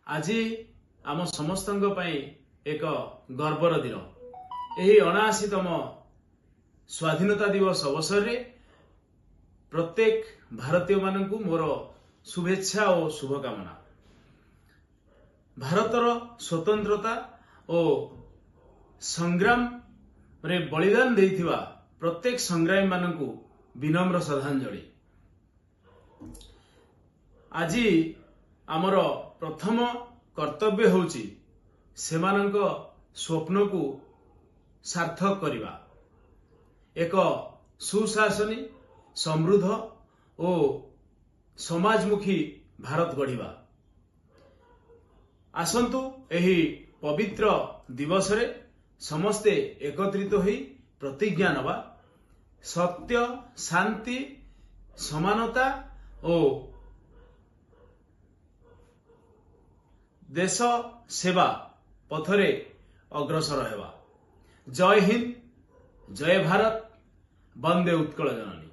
आज आम समस्त एक गर्वर दिन यही 79तम स्वाधीनता दिवस अवसर रे प्रत्येक भारतीय मानकु मोर शुभेच्छा और शुभकामना। भारतर स्वतंत्रता और संग्राम रे बलिदान देइथिबा प्रत्येक संग्रामी मानकु विनम्र श्रद्धांजलि। आज आमर प्रथम कर्तव्य होउची सेमानंक स्वप्न को सार्थक करिबा, एक सुशासनी समृद्ध और समाजमुखी भारत गढ़िबा। आसंतु एही पवित्र दिवस रे समस्ते एकत्रित होई प्रतिज्ञा नवा सत्य शांति समानता और देश सेवा पथरे अग्रसर हेबा। जय हिंद, जय भारत, वंदे उत्कल जननी।